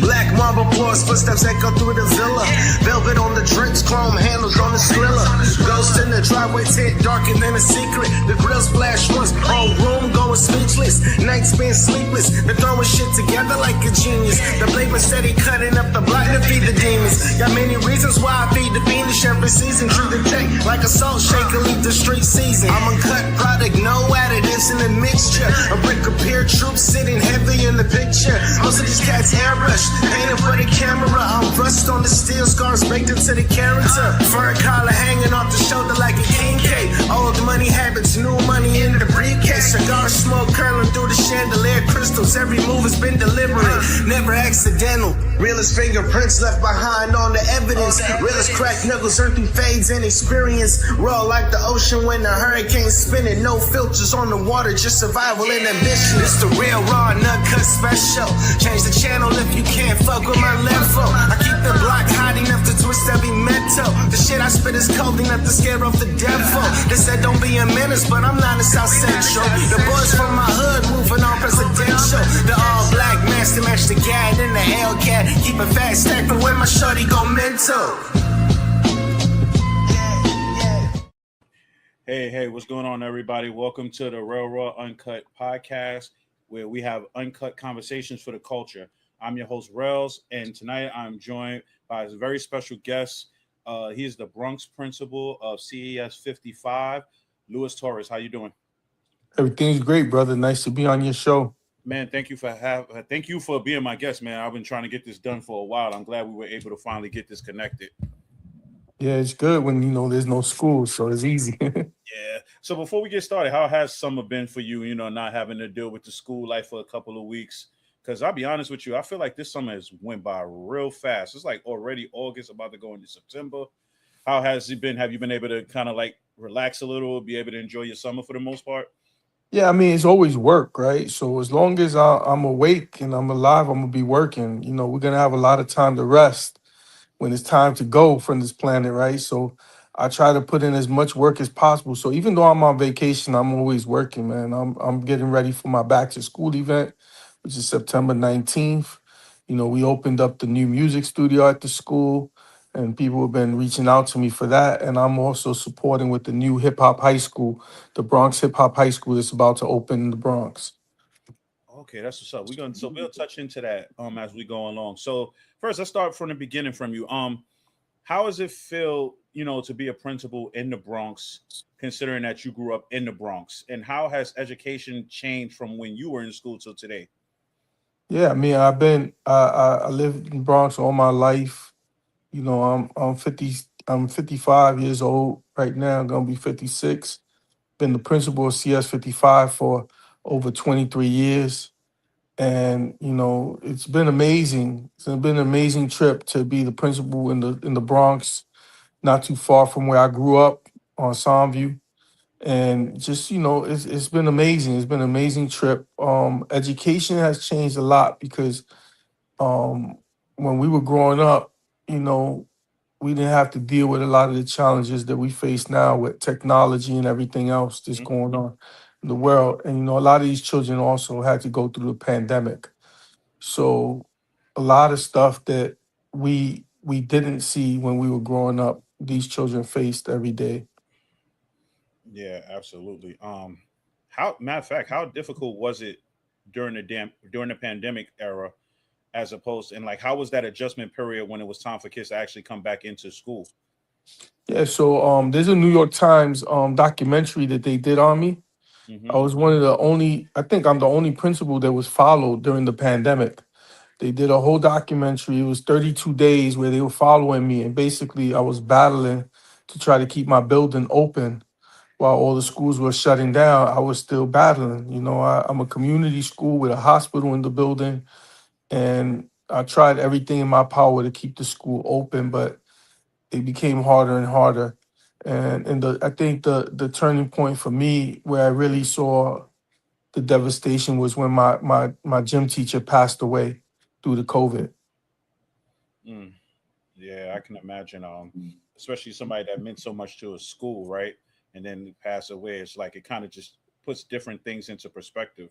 Black marble floors, footsteps echo through the villa. Velvet on the drinks, chrome handles on the Skrilla. Ghost in the driveway, tent darker than a secret. The grill splash once, whole room going speechless. Nights been sleepless, they're throwing shit together like a genius. The blade steady cutting up the block to feed the demons. Got many reasons why I feed the fiendish every season. Treat the deck like a salt shaker, leave the street season. I'm a cut product, no additives in the mixture. A brick of pure troops sitting heavy in the picture. Most of these cats airbrush, painted for the camera. I'm rust on the steel, scars baked into the character. Fur collar hanging off the shoulder like a king cake. Old money habits, new money in the briefcase. Cigar smoke curling through the chandelier crystals. Every move has been deliberate, never accidental. Realest fingerprints left behind on the evidence. Realest cracked knuckles earned through fades and experience. Raw like the ocean when the hurricane's spinning. No filters on the water, just survival and ambition. It's the real raw and uncut special. Change the channel if you can't fuck with my level. I keep the block hot enough to twist every metal. The shit I spit is cold enough to scare off the devil. They said don't be a menace, but I'm not in South Central. The boys from my hood moving on presidential. The all black master match the gad in the Hellcat. Keep a fat stack for when my shorty go mental. Hey, what's going on, everybody? Welcome to the Real Raw Uncut podcast, where we have uncut conversations for the culture. I'm your host, Rels, and tonight I'm joined by a very special guest. He is the BRONX principal of CES 55, Louis Torres. How you doing? Everything's great, brother. Nice to be on your show. Man, thank you for being my guest, man. I've been trying to get this done for a while. I'm glad we were able to finally get this connected. Yeah, it's good when, there's no school, so it's easy. Yeah. So before we get started, how has summer been for you, not having to deal with the school life for a couple of weeks? Because I'll be honest with you, I feel like this summer has went by real fast. It's like already August, about to go into September. How has it been? Have you been able to kind of like relax a little, be able to enjoy your summer for the most part? Yeah, I mean, it's always work, right? So as long as I'm awake and I'm alive, I'm going to be working. We're going to have a lot of time to rest when it's time to go from this planet, right? So I try to put in as much work as possible. So even though I'm on vacation, I'm always working, man. I'm getting ready for my back to school event, which is September 19th. We opened up the new music studio at the school, and people have been reaching out to me for that. And I'm also supporting with the new hip hop high school, the BRONX Hip Hop High School that's about to open in the Bronx. Okay, that's what's up. We'll touch into that as we go along. So first, let's start from the beginning from you. How does it feel, to be a principal in the Bronx, considering that you grew up in the Bronx? And how has education changed from when you were in school till today? Yeah, I mean, I lived in Bronx all my life. I'm 55 years old right now. I'm gonna be 56. Been the principal of CS 55 for over 23 years, and it's been amazing. It's been an amazing trip to be the principal in the Bronx, not too far from where I grew up on Soundview, and just it's been amazing. It's been an amazing trip. Education has changed a lot because when we were growing up, we didn't have to deal with a lot of the challenges that we face now with technology and everything else that's going on in the world. And, a lot of these children also had to go through the pandemic. So a lot of stuff that we didn't see when we were growing up, these children faced every day. Yeah, absolutely. Matter of fact, how difficult was it during the pandemic era, as opposed to, and like, how was that adjustment period when it was time for kids to actually come back into school? Yeah, so there's a New York Times documentary that they did on me. I was I think I'm the only principal that was followed during the pandemic. They did a whole documentary. It was 32 days where they were following me, and basically I was battling to try to keep my building open while all the schools were shutting down. I was still battling. I'm a community school with a hospital in the building, and I tried everything in my power to keep the school open, but it became harder and harder. And I think the turning point for me, where I really saw the devastation, was when my gym teacher passed away due to COVID. Yeah, I can imagine. Especially somebody that meant so much to a school, right? And then pass away. It's like it kind of just puts different things into perspective.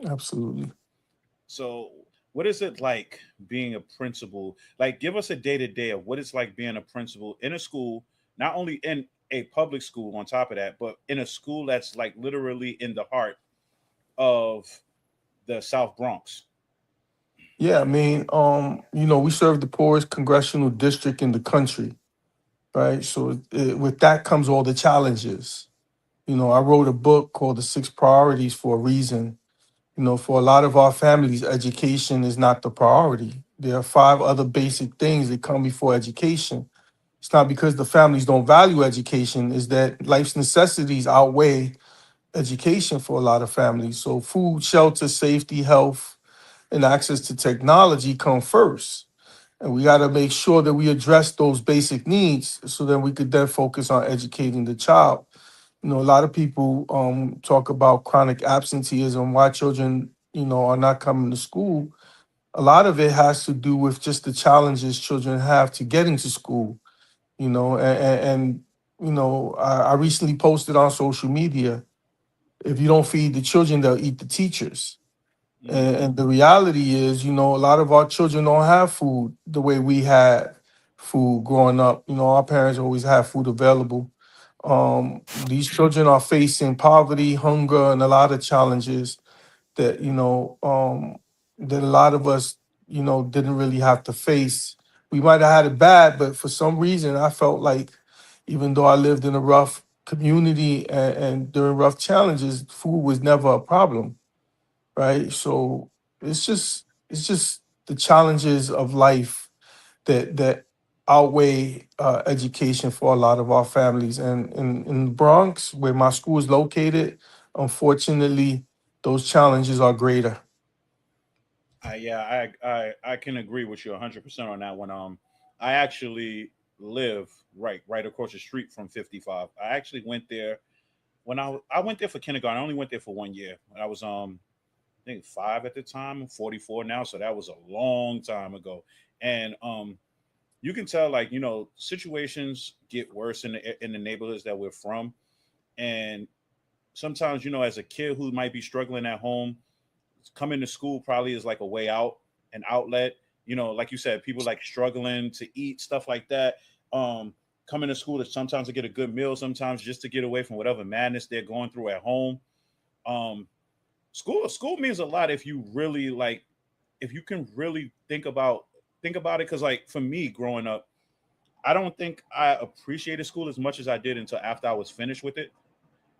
Absolutely. So, what is it like being a principal? Like, give us a day to day of what it's like being a principal in a school, not only in a public school on top of that, but in a school that's like literally in the heart of the South Bronx. Yeah, I mean, we serve the poorest congressional district in the country, right? So with that comes all the challenges. I wrote a book called The Six Priorities for a reason. For a lot of our families, education is not the priority. There are five other basic things that come before education. It's not because the families don't value education, is that life's necessities outweigh education for a lot of families. So food, shelter, safety, health, and access to technology come first. And we got to make sure that we address those basic needs so that we could then focus on educating the child. A lot of people talk about chronic absenteeism, why children, are not coming to school. A lot of it has to do with just the challenges children have to getting to school, and I recently posted on social media, if you don't feed the children, they'll eat the teachers. And, Mm-hmm. and the reality is, a lot of our children don't have food the way we had food growing up. Our parents always had food available. These children are facing poverty, hunger, and a lot of challenges that that a lot of us didn't really have to face. We might have had it bad, but for some reason, I felt like even though I lived in a rough community and during rough challenges, food was never a problem, right? So it's just the challenges of life that outweigh education for a lot of our families. And in the Bronx, where my school is located, unfortunately, those challenges are greater. I can agree with you 100% on that one. I actually live right across the street from 55. I actually went there when I went there for kindergarten. I only went there for 1 year. I was I think 5 at the time. I'm 44 now, so that was a long time ago. And you can tell, like, situations get worse in the neighborhoods that we're from, and sometimes, as a kid who might be struggling at home, coming to school probably is like a way out, an outlet. Like you said, people like struggling to eat, stuff like that. Um, Coming to school to sometimes to get a good meal, sometimes just to get away from whatever madness they're going through at home. Um, school means a lot if you really like, if you can really think about it. Because like for me growing up, I don't think I appreciated school as much as I did until after I was finished with it,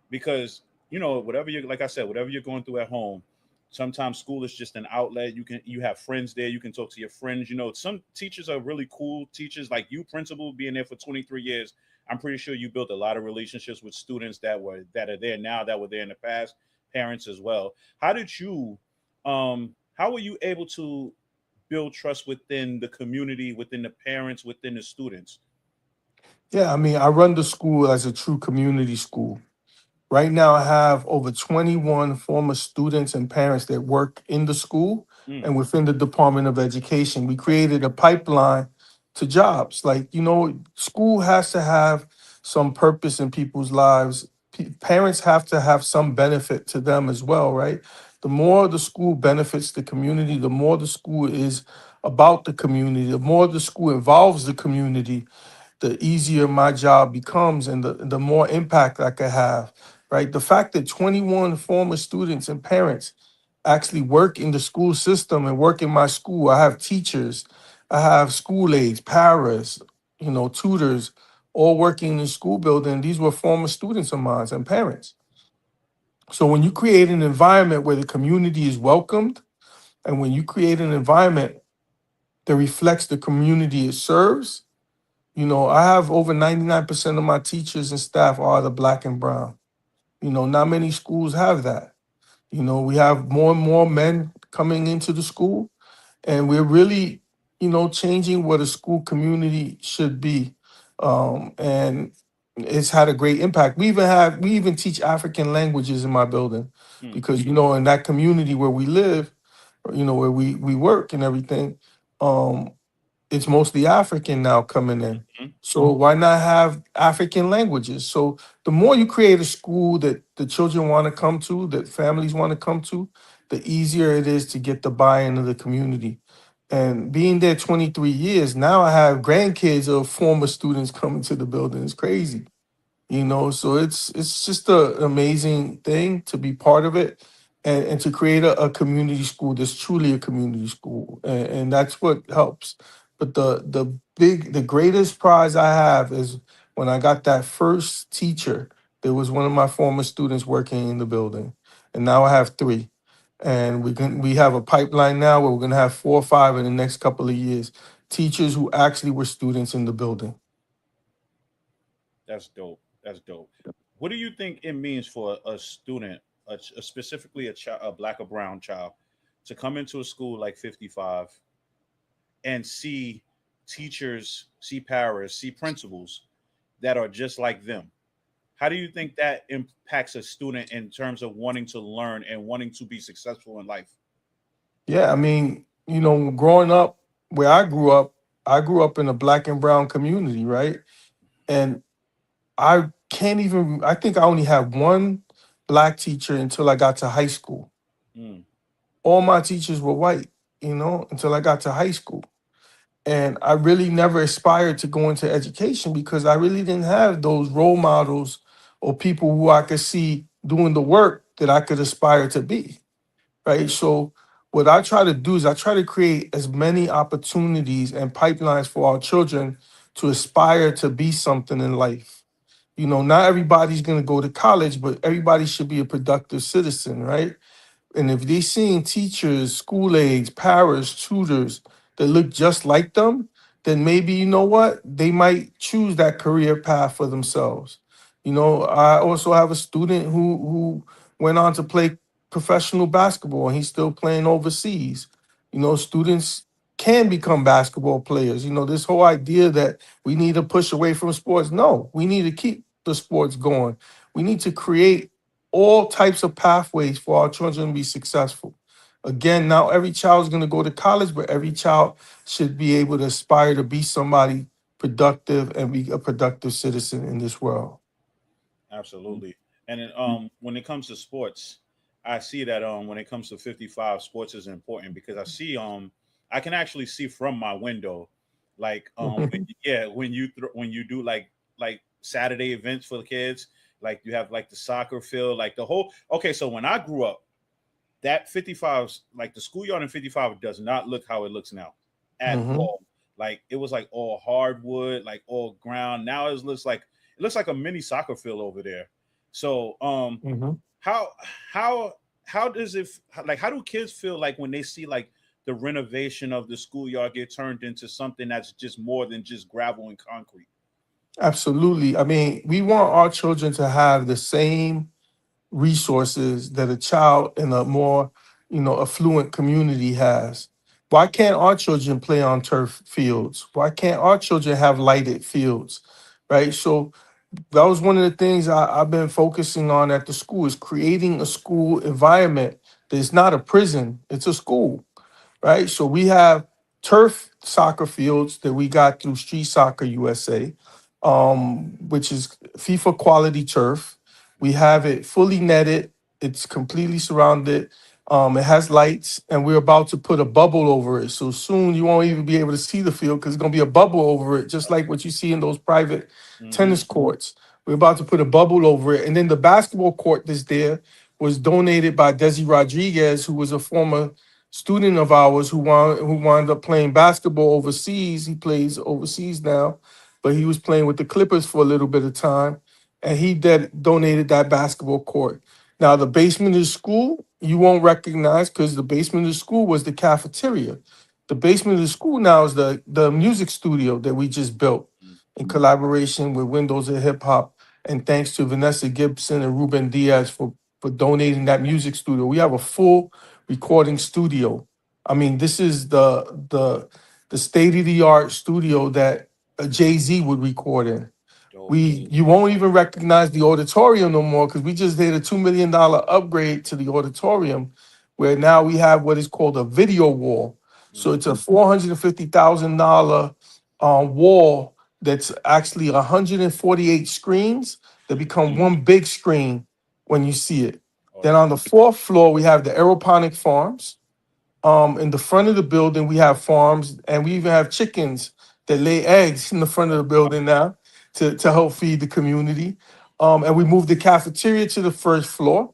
because whatever you like I said, whatever you're going through at home, sometimes school is just an outlet. You have friends there, you can talk to your friends. Some teachers are really cool teachers, like you principal being there for 23 years. I'm pretty sure you built a lot of relationships with students that are there now, that were there in the past, parents as well. How were you able to build trust within the community, within the parents, within the students? Yeah, I mean, I run the school as a true community school. Right now, I have over 21 former students and parents that work in the school Mm, and within the Department of Education. We created a pipeline to jobs. Like, school has to have some purpose in people's lives. Parents have to have some benefit to them as well, right? The more the school benefits the community, the more the school is about the community, the more the school involves the community, the easier my job becomes and the more impact I could have, right? The fact that 21 former students and parents actually work in the school system and work in my school. I have teachers, I have school aides, paras, tutors, all working in the school building. These were former students of mine and parents. So when you create an environment where the community is welcomed, and when you create an environment that reflects the community it serves, I have over 99% of my teachers and staff are the Black and brown. Not many schools have that. We have more and more men coming into the school, and we're really, changing what a school community should be. And it's had a great impact. We even teach African languages in my building mm. because, in that community where we live, where we work and everything. um, it's mostly African now coming in. Mhm. So why not have African languages? So the more you create a school that the children want to come to, that families want to come to, the easier it is to get the buy-in of the community. And being there 23 years, now I have grandkids of former students coming to the building. It's crazy. So it's just an amazing thing to be part of it, and to create a community school that's truly a community school, and that's what helps. But the greatest prize I have is when I got that first teacher. There was one of my former students working in the building, and now I have three, and we have a pipeline now where we're gonna have 4 or 5 in the next couple of years, teachers who actually were students in the building. That's dope. That's dope. What do you think it means for a student, specifically a black or brown child, to come into a school like 55 and see teachers, see paras, see principals that are just like them? How do you think that impacts a student in terms of wanting to learn and wanting to be successful in life? Yeah, I mean, growing up where I grew up in a black and brown community, right? And I think I only had one black teacher until I got to high school. Mm, All my teachers were white, until I got to high school. And I really never aspired to go into education because I really didn't have those role models or people who I could see doing the work that I could aspire to be. Right? So what I try to do is I try to create as many opportunities and pipelines for our children to aspire to be something in life. Not everybody's going to go to college, but everybody should be a productive citizen, right? And if they seeing teachers, school aides, paras, tutors that look just like them, then maybe you know what? They might choose that career path for themselves. I also have a student who went on to play professional basketball and he's still playing overseas. Students can become basketball players. This whole idea that we need to push away from sports. No, we need to keep the sports going. We need to create all types of pathways for our children to be successful. Again, now every child is going to go to college, but every child should be able to aspire to be somebody productive and be a productive citizen in this world. absolutely. And then, when it comes to sports, I see that when it comes to 55, sports is important because I can actually see from my window, like yeah, when you do like Saturday events for the kids, like you have like the soccer field, like the whole. Okay, so when I grew up, that 55, like the schoolyard in 55 does not look how it looks now at Hmm. all. Like it was like all hardwood, like all ground. Now it looks like a mini soccer field over there. So Hmm. how how how does it, like, how do kids feel like when they see like the renovation of the schoolyard get turned into something that's just more than just gravel and concrete? Absolutely. I mean, we want our children to have the same resources that a child in a more, affluent community has. Why can't our children play on turf fields? Why can't our children have lighted fields? Right. So that was one of the things I've been focusing on at the school is creating a school environment that's not a prison, it's a school, right? So we have turf soccer fields that we got through Street Soccer USA, which is FIFA quality turf. We have it fully netted. It's completely surrounded. It has lights, and we're about to put a bubble over it. So soon you won't even be able to see the field because it's going to be a bubble over it, just like what you see in those private Mm-hmm. tennis courts. We're about to put a bubble over it. And then the basketball court that's there was donated by Desi Rodriguez, who was a former student of ours who wound up playing basketball overseas. He plays overseas now, but he was playing with the Clippers for a little bit of time, and he donated that basketball court. Now the basement of the school you won't recognize because the basement of the school was the cafeteria. The basement of the school now is the music studio that we just built in collaboration with Windows and Hip Hop. And thanks to Vanessa Gibson and Ruben Diaz for donating that music studio. We have a full recording studio. I mean, this is the state of the art studio that a Jay Z would record in. Dope. You won't even recognize the auditorium no more because we just did a $2 million upgrade to the auditorium, where now we have what is called a video wall. So it's a $450,000 wall that's actually 148 screens that become Mm. one big screen when you see it. Oh, Then that's on the fourth floor, we have the aeroponic farms. In the front of the building, we have farms, and we even have chickens that lay eggs in the front of the building now to help feed the community. And we moved the cafeteria to the first floor.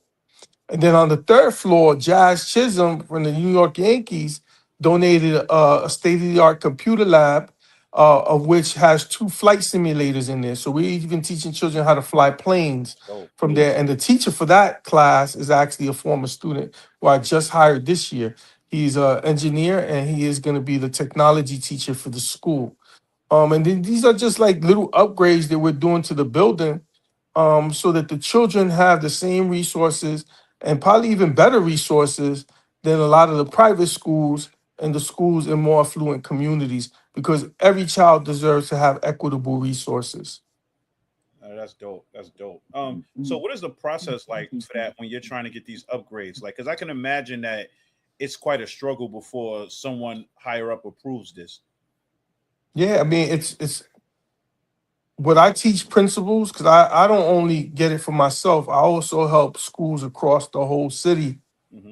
And then on the third floor, Jazz Chisholm from the New York Yankees donated a state-of-the-art computer lab, of which has two flight simulators in there. So we're even teaching children how to fly planes dope. from there. And the teacher for that class is actually a former student who I just hired this year. He's an engineer and he is going to be the technology teacher for the school. And then these are just like little upgrades that we're doing to the building, so that the children have the same resources and probably even better resources than a lot of the private schools and the schools in more affluent communities, because every child deserves to have equitable resources. That's dope. That's dope. So what is the process like for that when you're trying to get these upgrades? Like, because I can imagine that it's quite a struggle before someone higher up approves this. Yeah, I mean it's what I teach principals, because I don't only get it for myself, I also help schools across the whole city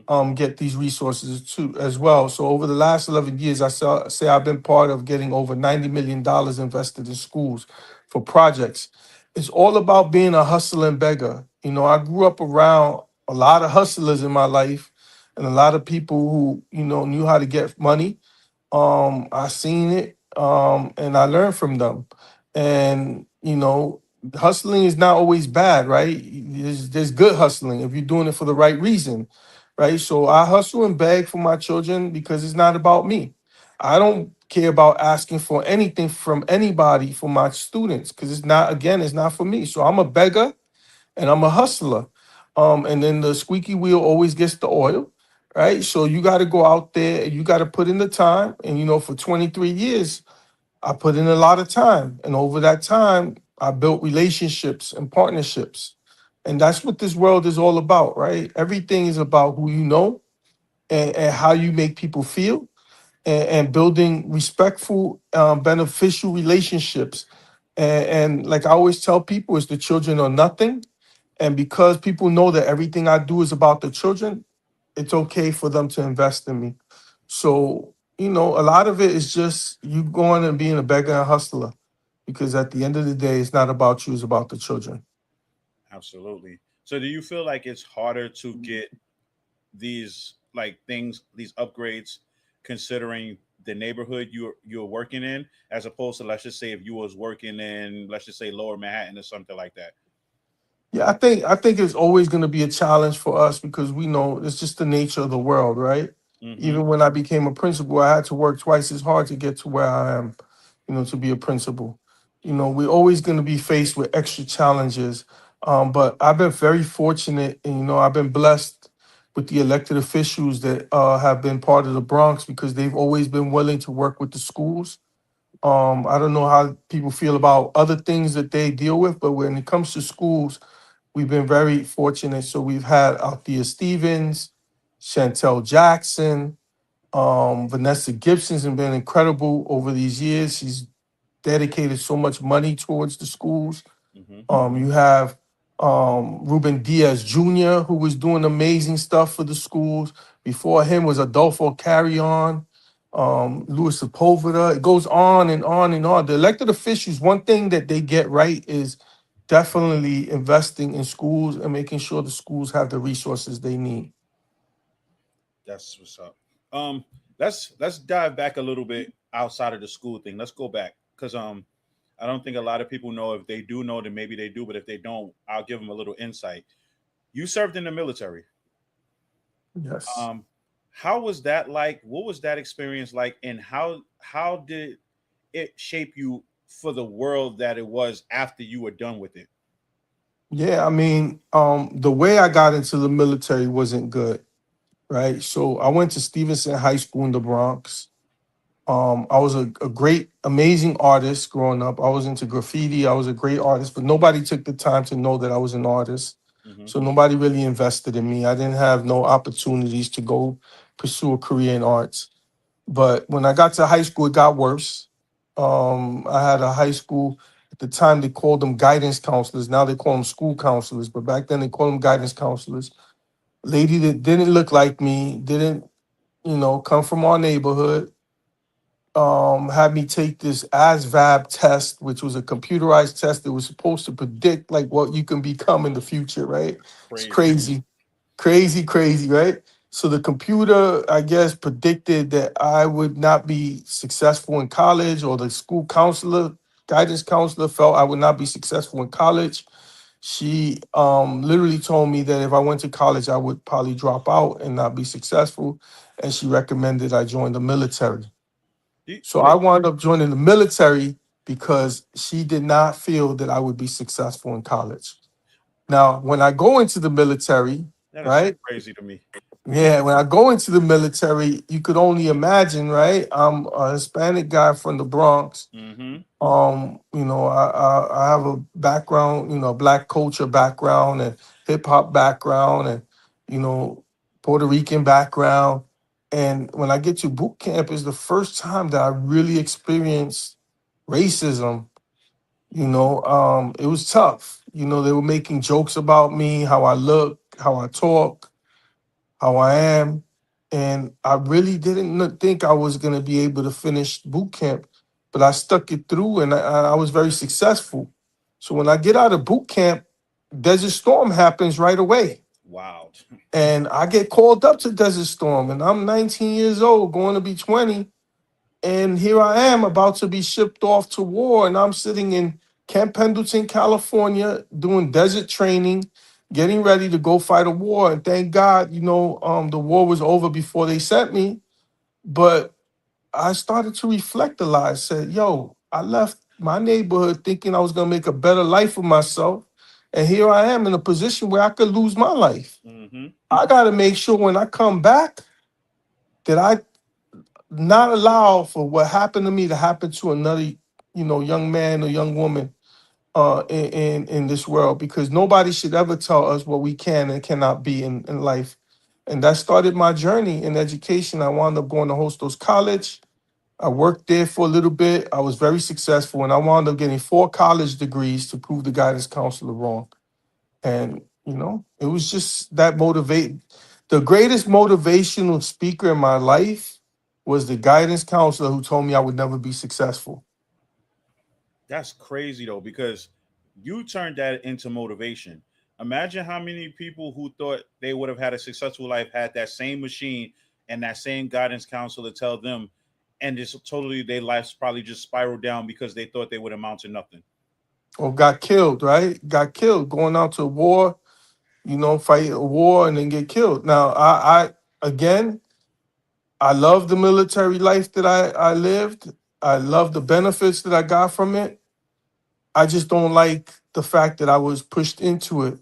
Hmm. get these resources too as well. So over the last 11 years, say I've been part of getting over $90 million invested in schools for projects. It's all about being a hustling beggar. You know, I grew up around a lot of hustlers in my life and a lot of people who, knew how to get money. I seen it, and I learned from them. And hustling is not always bad, right? There's good hustling if you're doing it for the right reason, right? So I hustle and beg for my children because it's not about me. I don't care about asking for anything from anybody for my students because it's not for me. So I'm a beggar and I'm a hustler. And then the squeaky wheel always gets the oil, right? So you got to go out there and you got to put in the time. And for 23 years, I put in a lot of time. And over that time, I built relationships and partnerships. And that's what this world is all about, right? Everything is about who you know and how you make people feel, and building respectful, beneficial relationships. And like I always tell people, is the children are nothing, and because people know that everything I do is about the children, it's okay for them to invest in me. So, a lot of it is just you going and being a beggar and hustler, because at the end of the day, it's not about you, it's about the children. Absolutely. So do you feel like it's harder to get these like things, these upgrades, considering the neighborhood you're working in, as opposed to, let's just say, if you was working in, let's just say, Lower Manhattan or something like that? Yeah, I think it's always going to be a challenge for us because we know it's just the nature of the world, right? Hmm. Even when I became a principal, I had to work twice as hard to get to where I am, to be a principal. We're always going to be faced with extra challenges. But I've been very fortunate, and I've been blessed with the elected officials that have been part of the Bronx because they've always been willing to work with the schools. I don't know how people feel about other things that they deal with, but when it comes to schools, we've been very fortunate. So we've had Althea Stevens, Chantel Jackson, Vanessa Gibson's have been incredible over these years. She's dedicated so much money towards the schools. Hmm. You have Ruben Diaz Jr., who was doing amazing stuff for the schools. Before him was Adolfo Carrion, Louis Sepulveda. It goes on and on and on. The elected officials, one thing that they get right is definitely investing in schools and making sure the schools have the resources they need. That's what's up. Um, let's dive back a little bit outside of the school thing. Let's go back because I don't think a lot of people know. If they do know, then maybe they do. But if they don't, I'll give them a little insight. You served in the military. Yes. Um, how was that like? What was that experience like? And how did it shape you for the world that it was after you were done with it? Yeah, I mean, the way I got into the military wasn't good, right? So I went to Stevenson High School in the Bronx. I was a great, amazing artist growing up. I was into graffiti. I was a great artist, but nobody took the time to know that I was an artist. Hmm. So nobody really invested in me. I didn't have no opportunities to go pursue a career in arts. But when I got to high school, it got worse. I had a high school at the time. They called them guidance counselors. Now they call them school counselors. But back then they called them guidance counselors. Lady that didn't look like me, didn't come from our neighborhood. Had me take this ASVAB test, which was a computerized test that was supposed to predict like what you can become in the future. Right? It's Crazy. crazy. Crazy, crazy, right? So the computer, I guess, predicted that I would not be successful in college, or the school counselor, guidance counselor, felt I would not be successful in college. She literally told me that if I went to college, I would probably drop out and not be successful. And she recommended I join the military. So I Wait, wound up joining the military because she did not feel that I would be successful in college. Now, when I go into the military, that is so right? crazy to me. Yeah, when I go into the military, you could only imagine, right? I'm a Hispanic guy from the Bronx. Mm-hmm. I have a background, black culture background and hip hop background and you know, Puerto Rican background. And when I get to boot camp is the first time that I really experienced racism. It was tough. They were making jokes about me, how I look, how I talk, how I am. And I really didn't think I was going to be able to finish boot camp, but I stuck it through and I was very successful. So when I get out of boot camp, Desert Storm happens right away. Wow. And I get called up to Desert Storm, and I'm 19 years old, going to be 20. And here I am about to be shipped off to war, and I'm sitting in Camp Pendleton, California, doing desert training, getting ready to go fight a war. And thank God, the war was over before they sent me. But I started to reflect a lot. I said, yo, I left my neighborhood thinking I was gonna make a better life for myself. And here I am in a position where I could lose my life. Mm-hmm. I gotta make sure when I come back that I not allow for what happened to me to happen to another, young man or young woman in this world, because nobody should ever tell us what we can and cannot be in life. And that started my journey in education. I wound up going to Hostos College. I worked there for a little bit. I was very successful, and I wound up getting 4 college degrees to prove the guidance counselor wrong. And it was just that motivate. The greatest motivational speaker in my life was the guidance counselor who told me I would never be successful. That's crazy though, because you turned that into motivation. Imagine how many people who thought they would have had a successful life had that same machine and that same guidance counselor tell them, and just totally their lives probably just spiraled down because they thought they would amount to nothing. Or got killed, right? Got killed going out to war, fight a war and then get killed. Now, again, I love the military life that I lived. I love the benefits that I got from it. I just don't like the fact that I was pushed into it.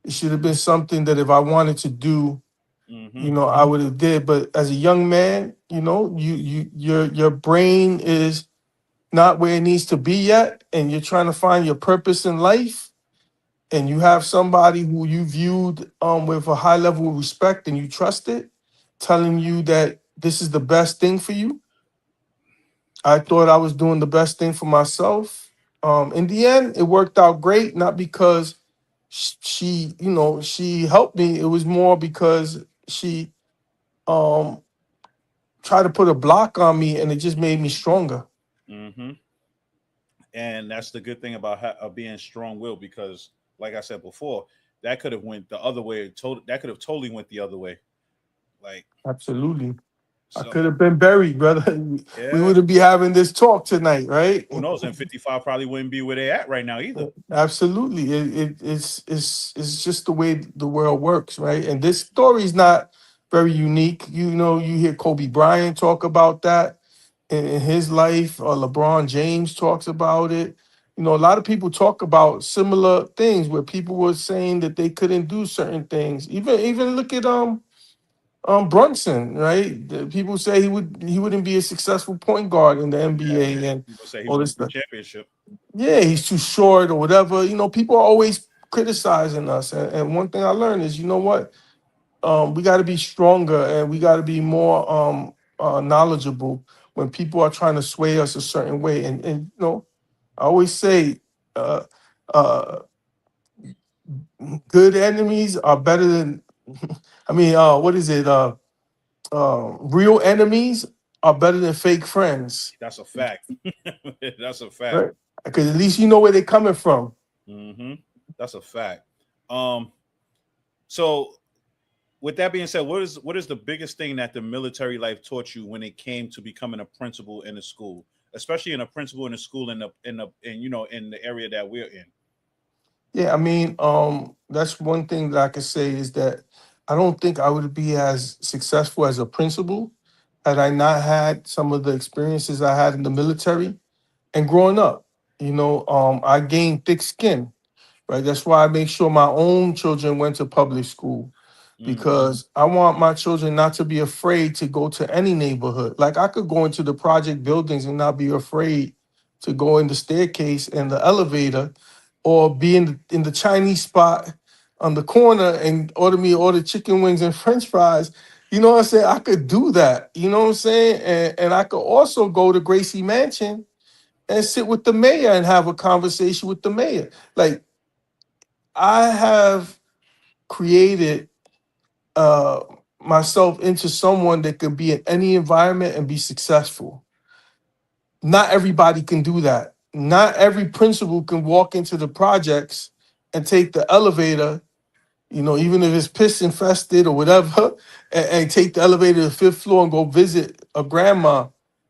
It should have been something that if I wanted to do, Mm-hmm. I would have did. But as a young man, your brain is not where it needs to be yet, and you're trying to find your purpose in life, and you have somebody who you viewed with a high level of respect and you trusted, telling you that this is the best thing for you. I thought I was doing the best thing for myself. In the end, it worked out great, not because she helped me. It was more because she um, tried to put a block on me, and it just made me stronger. Mm-hmm. And that's the good thing about being strong-willed, because, like I said before, that could have went the other way. That could have totally went the other way. Like Absolutely. I so, could have been buried, brother. We yeah. wouldn't be having this talk tonight, right? Who knows? And 55 probably wouldn't be where they at right now either. Absolutely. It's just the way the world works, right? And this story is not very unique. You hear Kobe Bryant talk about that in his life. LeBron James talks about it. A lot of people talk about similar things where people were saying that they couldn't do certain things. Even look at Brunson, right? People say he wouldn't be a successful point guard in the Yeah. NBA and People say he all won this a stuff. championship. Yeah, he's too short or whatever. People are always criticizing us. And one thing I learned is, we got to be stronger and we got to be more knowledgeable when people are trying to sway us a certain way. And you know, I always say, uh, uh, good enemies are better than. I mean, what is it? Real enemies are better than fake friends, That's a fact. That's a fact. right? Because at least you know where they're coming from. Hmm. That's a fact. Um, so with that being said, what is the biggest thing that the military life taught you when it came to becoming a principal in a school, especially in a principal in a school in in the area that we're in? Yeah, I mean, that's one thing that I can say is that I don't think I would be as successful as a principal had I not had some of the experiences I had in the military and growing up. You know, I gained thick skin, right? That's why I make sure my own children went to public school Mm, because I want my children not to be afraid to go to any neighborhood. Like I could go into the project buildings and not be afraid to go in the staircase and the elevator or be in the Chinese spot on the corner and order chicken wings and French fries. You know what I'm saying? I could do that. You know what I'm saying? And I could also go to Gracie Mansion and sit with the mayor and have a conversation with the mayor. Like I have created uh myself into someone that could be in any environment and be successful. Not everybody can do that. Not every principal can walk into the projects and take the elevator, you know, even if it's piss infested or whatever, and take the elevator to the fifth floor and go visit a grandma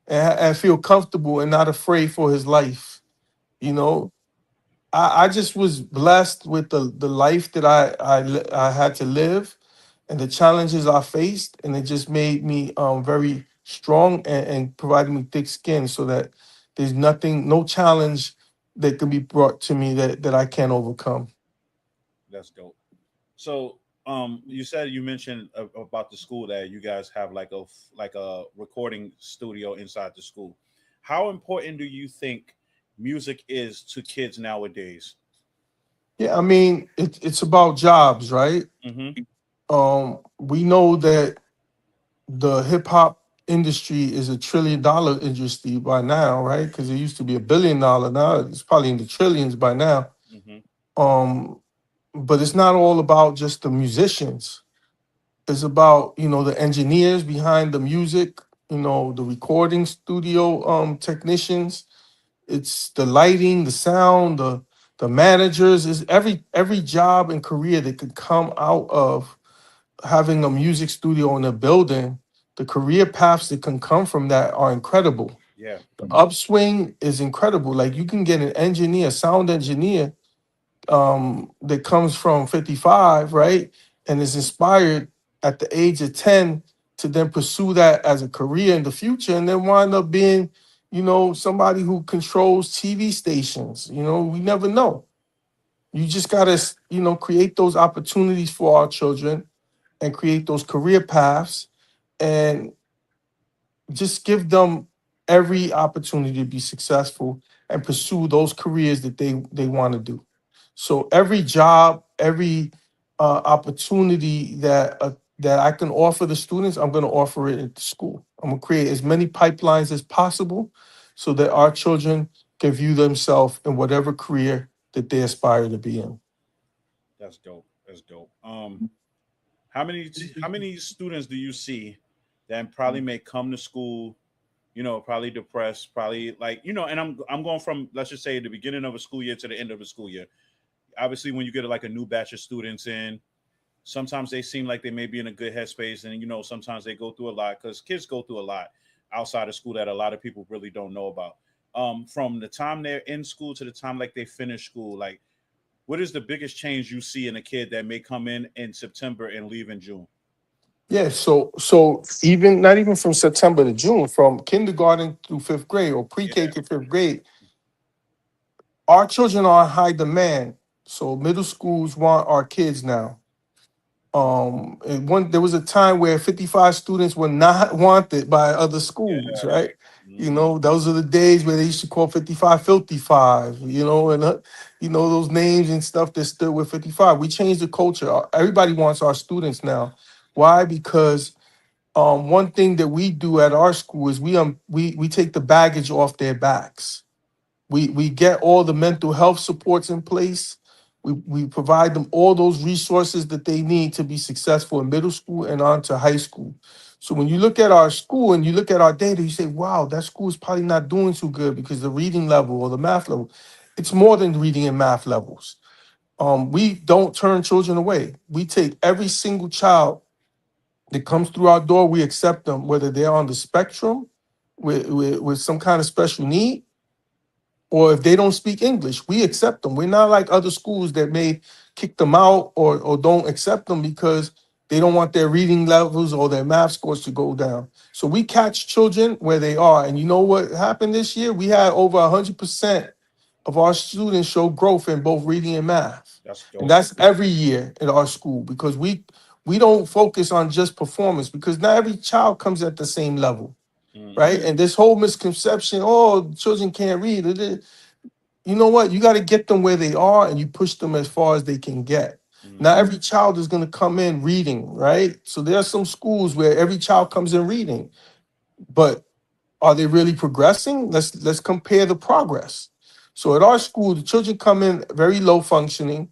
and feel comfortable and not afraid for his life. You know, I just was blessed with the life that I had to live and the challenges I faced, and it just made me very strong and provided me thick skin so that there's nothing, no challenge that can be brought to me that I can't overcome. that's dope. So, you mentioned about the school that you guys have like a recording studio inside the school. How important do you think music is to kids nowadays? Yeah, I mean it's about jobs, right? Mm-hmm. We know that the hip hop industry is $1 trillion industry by now, right? Because it used to be $1 billion. Now it's probably in the trillions by now. Mm-hmm. Um, but it's not all about just the musicians. It's about, you know, the engineers behind the music, you know, the recording studio technicians. It's the lighting, the sound, the managers. Is every job and career that could come out of having a music studio in a building. The career paths that can come from that are incredible. Yeah. The upswing is incredible. Like you can get an engineer, sound engineer, that comes from 55, right? And is inspired at the age of 10 to then pursue that as a career in the future and then wind up being, you know, somebody who controls TV stations. You know, we never know. You just gotta, you know, create those opportunities for our children and create those career paths and just give them every opportunity to be successful and pursue those careers that they want to do. So every job, every opportunity that I can offer the students, I'm going to offer it at the school. I'm going to create as many pipelines as possible so that our children can view themselves in whatever career that they aspire to be in. That's dope. That's dope. How many students do you see that probably may come to school, probably depressed, probably like, and I'm going from, let's just say, the beginning of a school year to the end of a school year. Obviously, when you get like a new batch of students in, sometimes they seem like they may be in a good headspace, and sometimes they go through a lot because kids go through a lot outside of school that a lot of people really don't know about. From the time they're in school to the time like they finish school, like what is the biggest change you see in a kid that may come in September and leave in June? Yeah, so even not even from September to June, from kindergarten through fifth grade or pre-K Yeah. to fifth grade, our children are in high demand. So middle schools want our kids now. And one there was a time where 55 students were not wanted by other schools, Yeah. right? You Hmm. know, those are the days where they used to call 55 filthy five, you know, and those names and stuff that stood with 55. We changed the culture. Everybody wants our students now. Why? Because one thing that we do at our school is we take the baggage off their backs. We get all the mental health supports in place. We provide them all those resources that they need to be successful in middle school and on to high school. So when you look at our school and you look at our data, you say, wow, that school is probably not doing too good because the reading level or the math level, it's more than reading and math levels. We don't turn children away. We take every single child that comes through our door, we accept them, whether they're on the spectrum with some kind of special need, or if they don't speak English, we accept them. We're not like other schools that may kick them out or don't accept them because they don't want their reading levels or their math scores to go down. So we catch children where they are. And you know what happened this year? We had over 100% of our students show growth in both reading and math. That's And dope. that's every year in our school because we don't focus on just performance because not every child comes at the same level, Mm-hmm. right? And this whole misconception, oh, children can't read. You know what? You got to get them where they are and you push them as far as they can get. Not Mm-hmm. every child is going to come in reading, right? So there are some schools where every child comes in reading, but are they really progressing? Let's compare the progress. So at our school, the children come in very low functioning,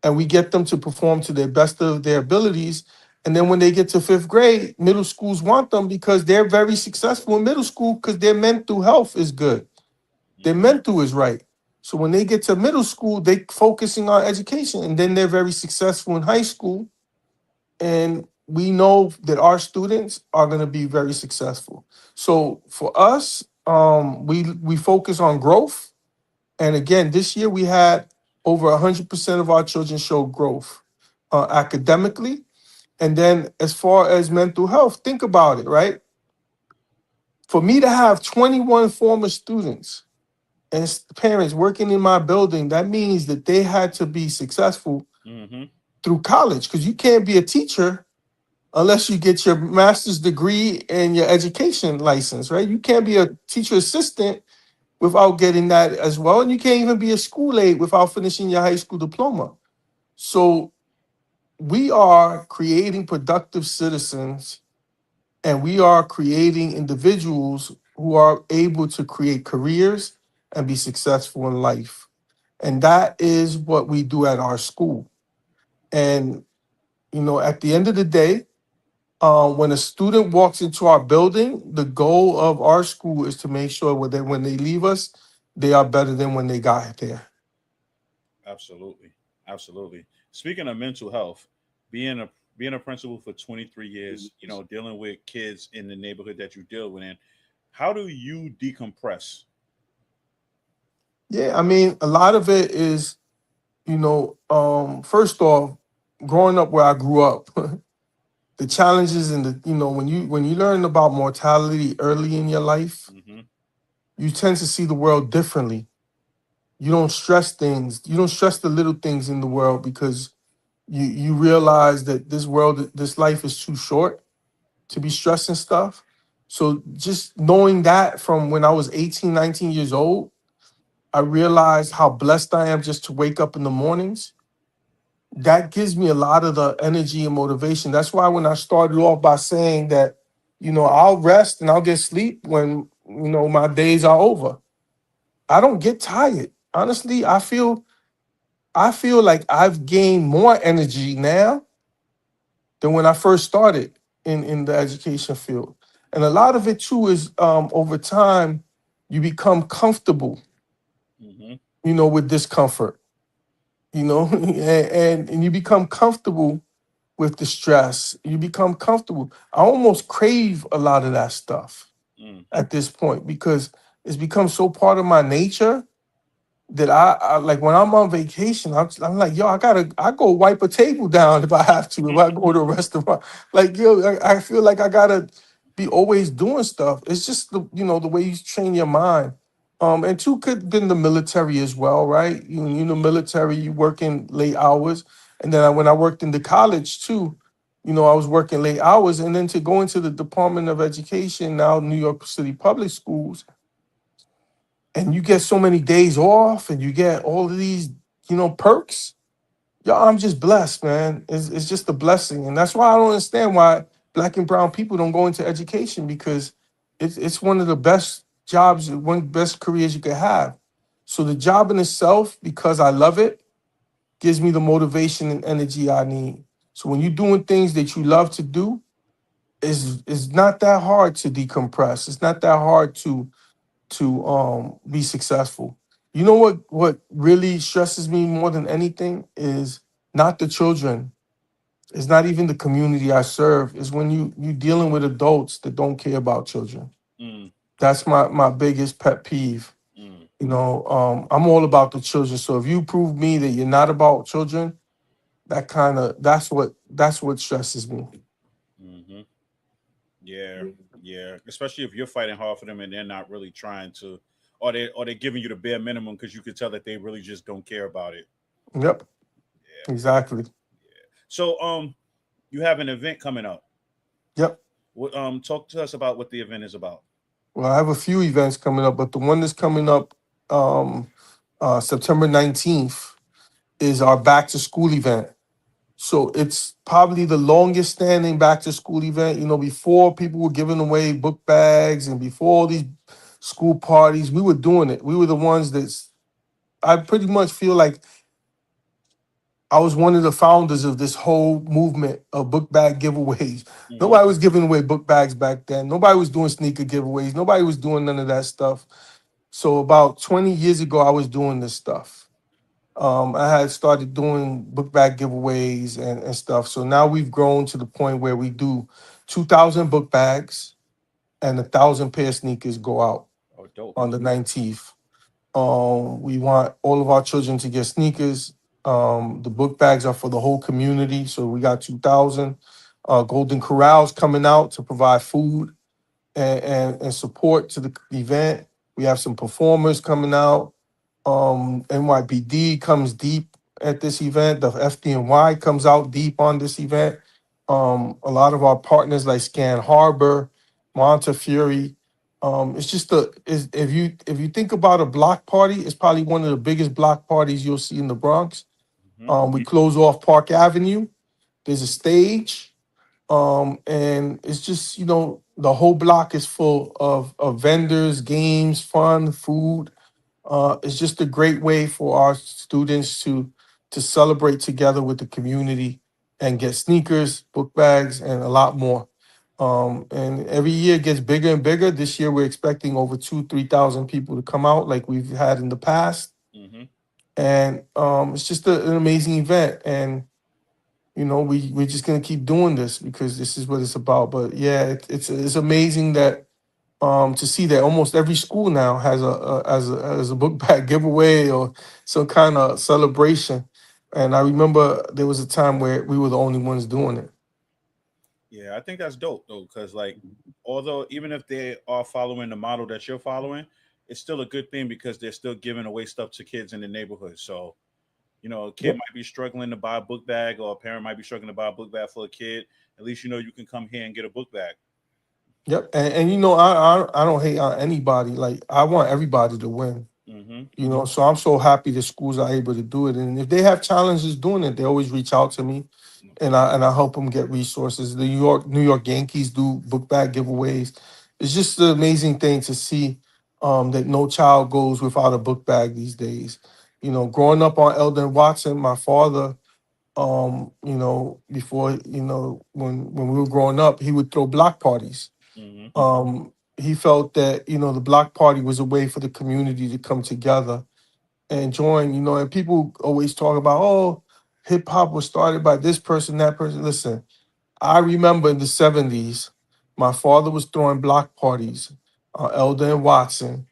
and we get them to perform to their best of their abilities. And then when they get to fifth grade, middle schools want them because they're very successful in middle school because their mental health is good. Their Mm-hmm. mental is right. So when they get to middle school, they focusing on education, and then they're very successful in high school. And we know that our students are going to be very successful. So for us, we focus on growth. And again, this year we had over 100% of our children show growth academically. And then as far as mental health, think about it, right? For me to have 21 former students and parents working in my building, that means that they had to be successful Mm-hmm. through college because you can't be a teacher unless you get your master's degree and your education license, right? You can't be a teacher assistant without getting that as well. And you can't even be a school aide without finishing your high school diploma. So we are creating productive citizens and we are creating individuals who are able to create careers and be successful in life. And that is what we do at our school. And, at the end of the day, when a student walks into our building, the goal of our school is to make sure when they leave us, they are better than when they got there. Absolutely. Absolutely. Speaking of mental health, being a being a principal for 23 years, dealing with kids in the neighborhood that you deal with in, how do you decompress? Yeah, I mean, a lot of it is, first off, growing up where I grew up, the challenges and when you learn about mortality early in your life, Mm-hmm. you tend to see the world differently. You don't stress things. You don't stress the little things in the world because you realize that this life is too short to be stressing stuff. So just knowing that from when I was 18, 19 years old, I realized how blessed I am just to wake up in the mornings. That gives me a lot of the energy and motivation. That's why when I started off by saying that, I'll rest and I'll get sleep when, my days are over. I don't get tired. Honestly, I feel like I've gained more energy now than when I first started in the education field. And a lot of it too is over time you become comfortable, Mm-hmm. with discomfort, and you become comfortable with the stress. You become comfortable. I almost crave a lot of that stuff Mm. at this point because it's become so part of my nature that I like when I'm on vacation, I'm like, yo, I go wipe a table down if I have to, if I go to a restaurant. Like, yo, I feel like I gotta be always doing stuff. It's just the way you train your mind. And two could been the military as well, right? You know, military, you working late hours. And then when I worked in the college too, I was working late hours. And then to go into the Department of Education, now New York City Public Schools, and you get so many days off and you get all of these, perks. Yo, I'm just blessed, man. It's just a blessing. And that's why I don't understand why black and brown people don't go into education because it's one of the best jobs, one of the best careers you could have. So the job in itself, because I love it, gives me the motivation and energy I need. So when you're doing things that you love to do, it's not that hard to decompress. It's not that hard to be successful. You know what really stresses me more than anything is not the children. It's not even the community I serve. It's when you dealing with adults that don't care about children. Mm, That's my biggest pet peeve. mm, I'm all about the children. So if you prove me that you're not about children, that's what stresses me. hmm. Yeah, yeah. Especially if you're fighting hard for them and they're not really trying to, or they're giving you the bare minimum because you could tell that they really just don't care about it. Yep, Yeah. exactly. So you have an event coming up. Yep. Talk to us about what the event is about. Well, I have a few events coming up, but the one that's coming up September 19th is our back to school event. So it's probably the longest standing back to school event. Before people were giving away book bags and before all these school parties, we were doing it. We were the ones I pretty much feel like I was one of the founders of this whole movement of book bag giveaways. Hmm. Nobody was giving away book bags back then. Nobody was doing sneaker giveaways. Nobody was doing none of that stuff. So about 20 years ago, I was doing this stuff. I had started doing book bag giveaways and stuff. So now we've grown to the point where we do 2,000 book bags and 1,000 pair of sneakers go out Oh, dope. on the 19th. We want all of our children to get sneakers. The book bags are for the whole community. So we got 2,000. Golden Corral's coming out to provide food and support to the event. We have some performers coming out. NYPD comes deep at this event. The FDNY comes out deep on this event. A lot of our partners like Scan Harbor, Montefiore. It's just if you think about a block party, it's probably one of the biggest block parties you'll see in the Bronx. Hmm. We close off Park Avenue. There's a stage, and it's just the whole block is full of vendors, games, fun, food. It's just a great way for our students to celebrate together with the community and get sneakers, book bags, and a lot more. And every year it gets bigger and bigger. This year we're expecting over 3,000 people to come out like we've had in the past. Hmm. And it's just an amazing event. And we're just gonna keep doing this because this is what it's about. But yeah, it's amazing that to see that almost every school now has a book bag giveaway or some kind of celebration. And I remember there was a time where we were the only ones doing it. Yeah, I think that's dope though, because like, although even if they are following the model that you're following, it's still a good thing because they're still giving away stuff to kids in the neighborhood. So a kid Yep. might be struggling to buy a book bag, or a parent might be struggling to buy a book bag for a kid. At least you can come here and get a book bag. Yep. And I don't hate on anybody. Like I want everybody to win. Hmm. So I'm so happy the schools are able to do it. And if they have challenges doing it, they always reach out to me and I help them get resources. The New York Yankees do book bag giveaways. It's just an amazing thing to see that no child goes without a book bag these days. Growing up on Eldon Watson, my father, before, when we were growing up, he would throw block parties. Hmm. He felt that, the block party was a way for the community to come together and join, and people always talk about, oh, hip hop was started by this person, that person. Listen, I remember in the 70s, my father was throwing block parties, Elder and Watson.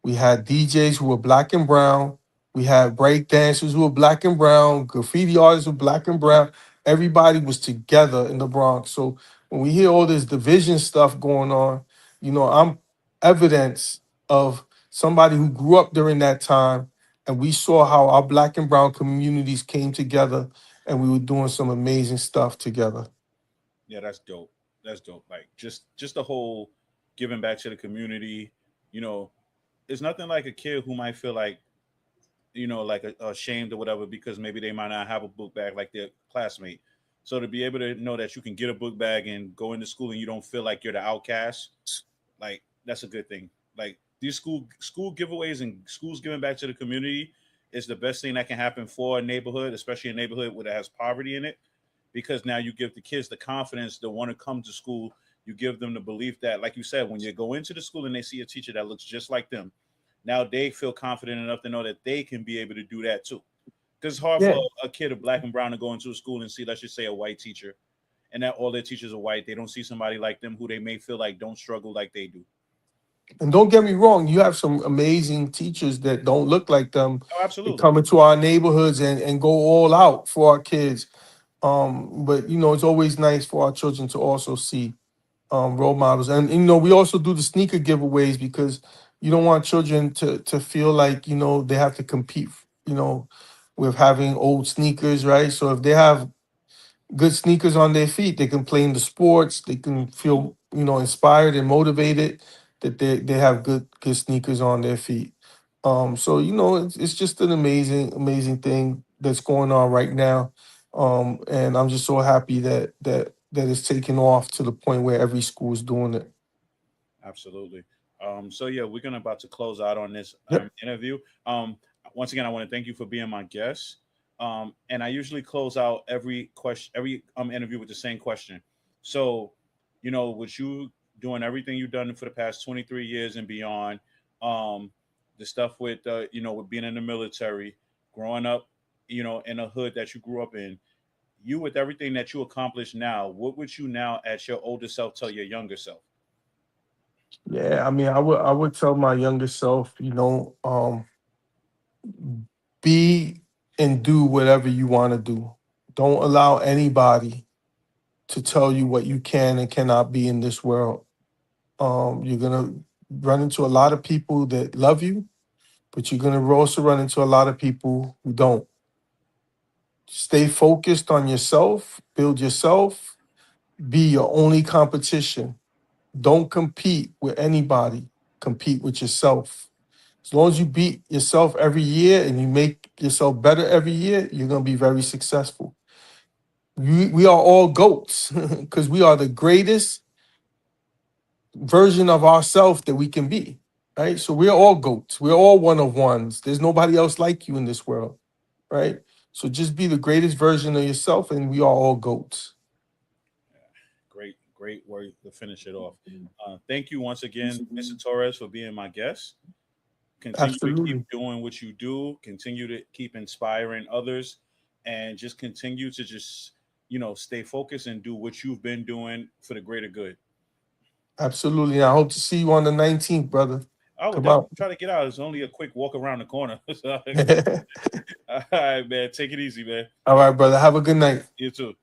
We had DJs who were black and brown. We had break dancers who were black and brown, graffiti artists who were black and brown. Everybody was together in the Bronx. So when we hear all this division stuff going on, I'm evidence of somebody who grew up during that time. And we saw how our black and brown communities came together and we were doing some amazing stuff together. Yeah, that's dope. That's dope. Like just the whole giving back to the community. You know, it's nothing like a kid who might feel like like ashamed or whatever because maybe they might not have a book bag like their classmate. So to be able to know that you can get a book bag and go into school and you don't feel like you're the outcast, like that's a good thing. Like these school giveaways and schools giving back to the community is the best thing that can happen for a neighborhood, especially a neighborhood where it has poverty in it, because now you give the kids the confidence to want to come to school. You give them the belief that, like you said, when you go into the school and they see a teacher that looks just like them, now they feel confident enough to know that they can be able to do that too. Because it's hard Yeah. for a kid of black and brown to go into a school and see, let's just say, a white teacher, and that all their teachers are white. They don't see somebody like them who they may feel like don't struggle like they do. And don't get me wrong, you have some amazing teachers that don't look like them. Oh, They absolutely. come into our neighborhoods and go all out for our kids. But it's always nice for our children to also see role models. And we also do the sneaker giveaways because you don't want children to feel like they have to compete, with having old sneakers, right? So if they have good sneakers on their feet, they can play in the sports, they can feel inspired and motivated that they have good sneakers on their feet. So it's just an amazing thing that's going on right now. And I'm just so happy that it's taking off to the point where every school is doing it. Absolutely. So yeah, we're gonna about to close out on this Yep. interview. Once again, I want to thank you for being my guest. And I usually close out every interview with the same question. So, with you doing everything you've done for the past 23 years and beyond, um, the stuff with with being in the military, growing up, in a hood that you grew up in, you with everything that you accomplished now, what would you now at your older self tell your younger self? Yeah, I mean, I would tell my younger self, be and do whatever you want to do. Don't allow anybody to tell you what you can and cannot be in this world. You're gonna run into a lot of people that love you, but you're gonna also run into a lot of people who don't. Stay focused on yourself, build yourself, be your only competition. Don't compete with anybody. Compete with yourself. As long as you beat yourself every year and you make yourself better every year, you're gonna be very successful. We are all goats because we are the greatest version of ourselves that we can be. Right. So we're all goats. We're all one of ones. There's nobody else like you in this world. Right. So just be the greatest version of yourself, and we are all goats. Great way to finish it off. Thank you once again, Mr. Torres, for being my guest. Continue to keep Absolutely. doing what you do. Continue to keep inspiring others, and just continue to just stay focused and do what you've been doing for the greater good. Absolutely. I hope to see you on the 19th, brother. I would Come out. definitely try to get out. It's only a quick walk around the corner. So, all right, man. Take it easy, man. All right, brother. Have a good night. You too.